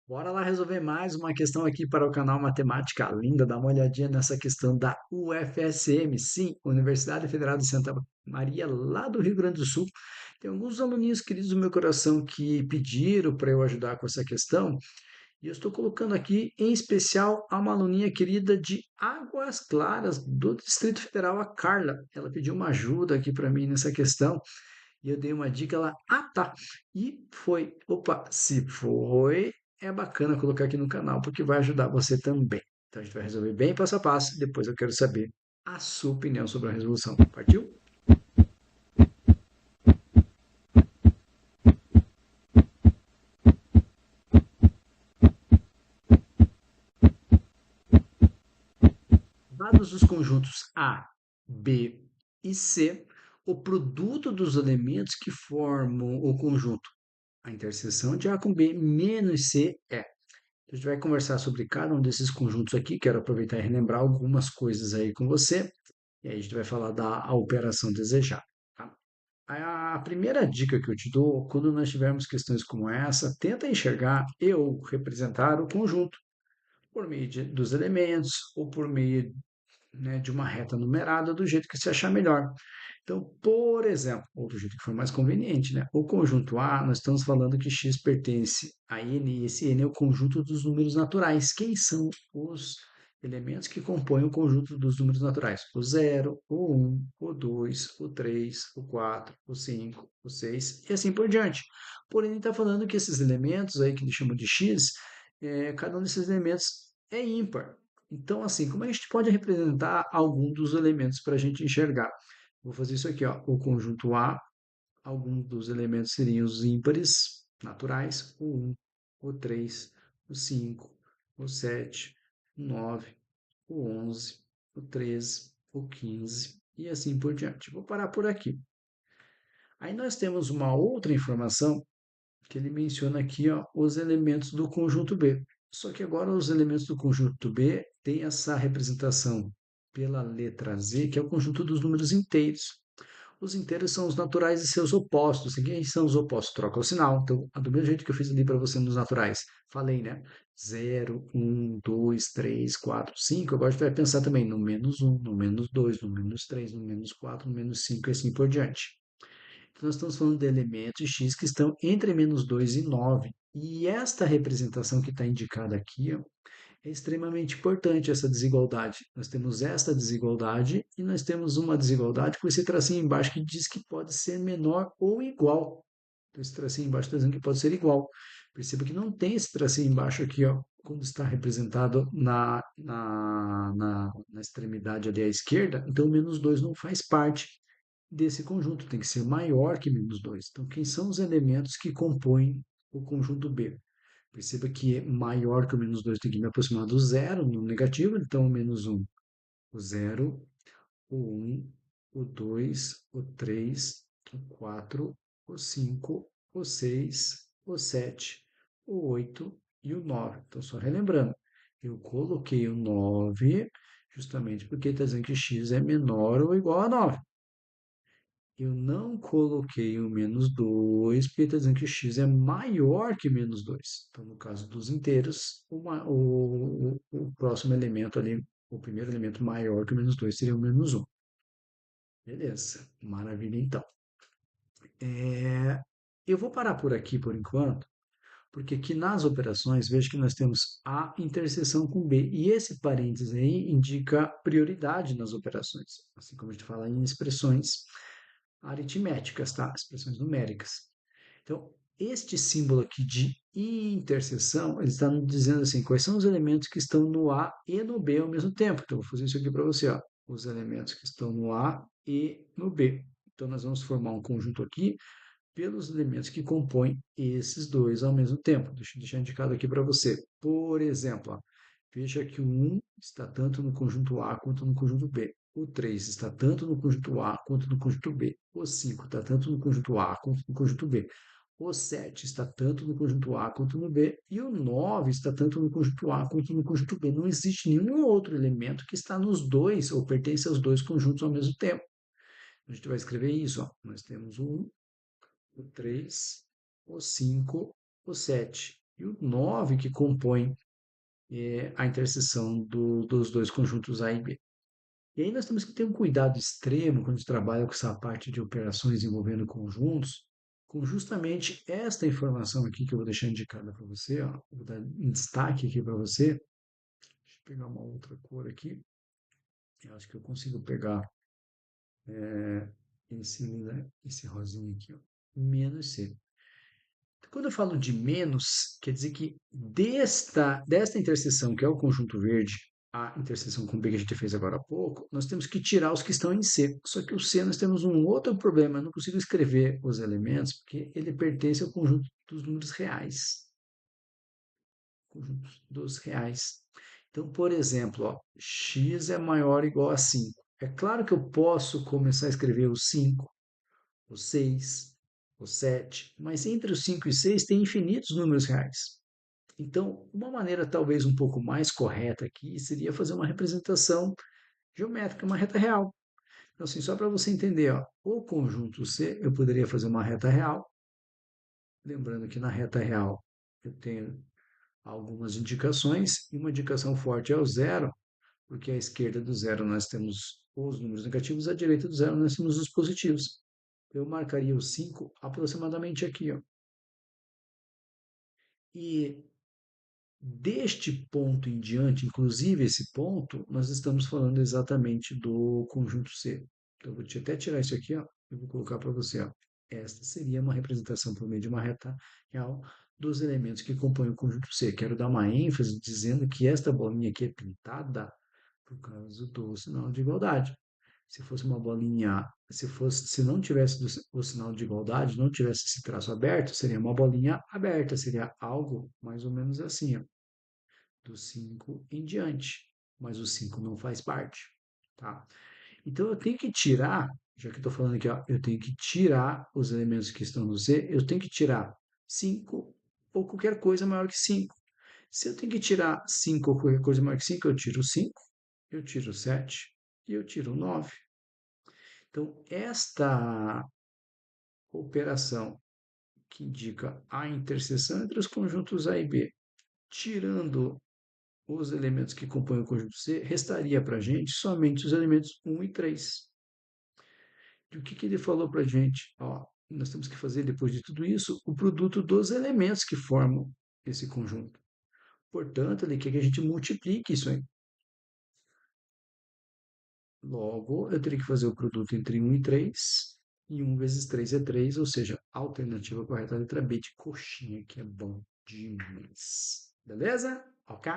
Bora lá resolver mais uma questão aqui para o canal Matemática Linda. Dá uma olhadinha nessa questão da UFSM, sim, Universidade Federal de Santa Maria, lá do Rio Grande do Sul. Tem alguns aluninhos queridos do meu coração que pediram para eu ajudar com essa questão, e eu estou colocando aqui, em especial, a uma aluninha querida de Águas Claras, do Distrito Federal, a Carla. Ela pediu uma ajuda aqui para mim nessa questão. E eu dei uma dica lá, tá. E foi. Opa, se foi, é bacana colocar aqui no canal, porque vai ajudar você também. Então a gente vai resolver bem passo a passo. Depois eu quero saber a sua opinião sobre a resolução. Partiu? Dados os conjuntos A, B e C, o produto dos elementos que formam o conjunto, a interseção de A com B menos C é. A gente vai conversar sobre cada um desses conjuntos aqui. Quero aproveitar e relembrar algumas coisas aí com você. E aí a gente vai falar da a operação desejada. Tá? A primeira dica que eu te dou, quando nós tivermos questões como essa, tenta enxergar eu representar o conjunto por meio dos elementos ou por meio, né, de uma reta numerada, do jeito que você achar melhor. Então, por exemplo, ou do jeito que for mais conveniente, né? O conjunto A, nós estamos falando que x pertence a n, e esse n é o conjunto dos números naturais. Quem são os elementos que compõem o conjunto dos números naturais? O zero, o um, o 2, o 3, o 4, o 5, o 6 e assim por diante. Porém, ele está falando que esses elementos aí que ele chama de x, cada um desses elementos é ímpar. Então, assim, como a gente pode representar algum dos elementos para a gente enxergar? Vou fazer isso aqui, ó. O conjunto A, alguns dos elementos seriam os ímpares naturais, o 1, o 3, o 5, o 7, o 9, o 11, o 13, o 15 e assim por diante. Vou parar por aqui. Aí nós temos uma outra informação que ele menciona aqui, ó, os elementos do conjunto B. Só que agora os elementos do conjunto B têm essa representação pela letra Z, que é o conjunto dos números inteiros. Os inteiros são os naturais e seus opostos. E quem são os opostos? Troca o sinal. Então, do mesmo jeito que eu fiz ali para você nos naturais, falei, né? Zero, um, 2, 3, 4, 5. Agora a gente vai pensar também no menos um, no menos 2, no menos 3, no menos 4, no menos 5 e assim por diante. Então, nós estamos falando de elementos x que estão entre menos 2 e 9. E esta representação que está indicada aqui, ó, é extremamente importante essa desigualdade. Nós temos esta desigualdade e nós temos uma desigualdade com esse tracinho embaixo que diz que pode ser menor ou igual. Então, esse tracinho embaixo está dizendo que pode ser igual. Perceba que não tem esse tracinho embaixo aqui, ó, quando está representado na extremidade ali à esquerda. Então, menos 2 não faz parte desse conjunto, tem que ser maior que menos 2. Então, quem são os elementos que compõem o conjunto B? Perceba que é maior que o menos 2 tem que me aproximar do zero no negativo, então o menos um, o zero, o um, o 2, o 3, o 4, o 5, o 6, o 7, o 8 e o 9. Então, só relembrando, eu coloquei o 9 justamente porque está dizendo que x é menor ou igual a 9. Eu não coloquei o menos 2 porque está dizendo que x é maior que menos 2. Então, no caso dos inteiros, o próximo elemento ali, o primeiro elemento maior que o menos 2 seria o menos um. Beleza, maravilha então. Eu vou parar por aqui por enquanto, porque aqui nas operações, veja que nós temos A interseção com B. E esse parênteses aí indica prioridade nas operações, assim como a gente fala em expressões aritméticas, tá? Expressões numéricas. Então, este símbolo aqui de interseção, ele está nos dizendo assim, quais são os elementos que estão no A e no B ao mesmo tempo. Então, vou fazer isso aqui para você, ó. Os elementos que estão no A e no B. Então, nós vamos formar um conjunto aqui pelos elementos que compõem esses dois ao mesmo tempo. Deixa eu deixar indicado aqui para você. Por exemplo, ó, veja que o 1 está tanto no conjunto A quanto no conjunto B. O 3 está tanto no conjunto A quanto no conjunto B. O 5 está tanto no conjunto A quanto no conjunto B. O 7 está tanto no conjunto A quanto no B. E o 9 está tanto no conjunto A quanto no conjunto B. Não existe nenhum outro elemento que está nos dois ou pertence aos dois conjuntos ao mesmo tempo. A gente vai escrever isso. Ó. Nós temos o 1, o 3, o 5, o 7 e o 9 que compõe a interseção dos dois conjuntos A e B. E aí nós temos que ter um cuidado extremo quando a gente trabalha com essa parte de operações envolvendo conjuntos, com justamente esta informação aqui que eu vou deixar indicada para você, ó, vou dar em destaque aqui para você. Deixa eu pegar uma outra cor aqui. Eu acho que eu consigo pegar esse rosinho aqui, ó, menos C. Quando eu falo de menos, quer dizer que desta interseção, que é o conjunto verde, a interseção com B que a gente fez agora há pouco, nós temos que tirar os que estão em C. Só que o C nós temos um outro problema, eu não consigo escrever os elementos, porque ele pertence ao conjunto dos números reais. Conjunto dos reais. Então, por exemplo, ó, x é maior ou igual a 5. É claro que eu posso começar a escrever o 5, o 6, o 7, mas entre os 5 e 6 tem infinitos números reais. Então, uma maneira talvez um pouco mais correta aqui seria fazer uma representação geométrica, uma reta real. Então, assim, só para você entender, ó, o conjunto C, eu poderia fazer uma reta real, lembrando que na reta real eu tenho algumas indicações, e uma indicação forte é o zero, porque à esquerda do zero nós temos os números negativos, à direita do zero nós temos os positivos. Eu marcaria o 5 aproximadamente aqui, ó. E deste ponto em diante, inclusive esse ponto, nós estamos falando exatamente do conjunto C. Então, eu vou até tirar isso aqui, ó, e vou colocar para você. Ó. Esta seria uma representação por meio de uma reta real dos elementos que compõem o conjunto C. Quero dar uma ênfase dizendo que esta bolinha aqui é pintada por causa do sinal de igualdade. Se fosse uma bolinha, se não tivesse o sinal de igualdade, não tivesse esse traço aberto, seria uma bolinha aberta, seria algo mais ou menos assim, ó, do 5 em diante. Mas o 5 não faz parte, tá? Então eu tenho que tirar, já que eu estou falando aqui, ó, eu tenho que tirar os elementos que estão no Z, eu tenho que tirar 5 ou qualquer coisa maior que 5. Se eu tenho que tirar 5 ou qualquer coisa maior que 5, eu tiro 5, eu tiro 7 e eu tiro 9. Então, esta operação que indica a interseção entre os conjuntos A e B, tirando os elementos que compõem o conjunto C, restaria para a gente somente os elementos 1 e 3. E o que ele falou para a gente? Ó, nós temos que fazer, depois de tudo isso, o produto dos elementos que formam esse conjunto. Portanto, ele quer que a gente multiplique isso aí. Logo, eu teria que fazer o produto entre 1 e 3, e 1 vezes 3 é 3, ou seja, a alternativa correta é a letra B de coxinha, que é bom demais. Beleza? Ok?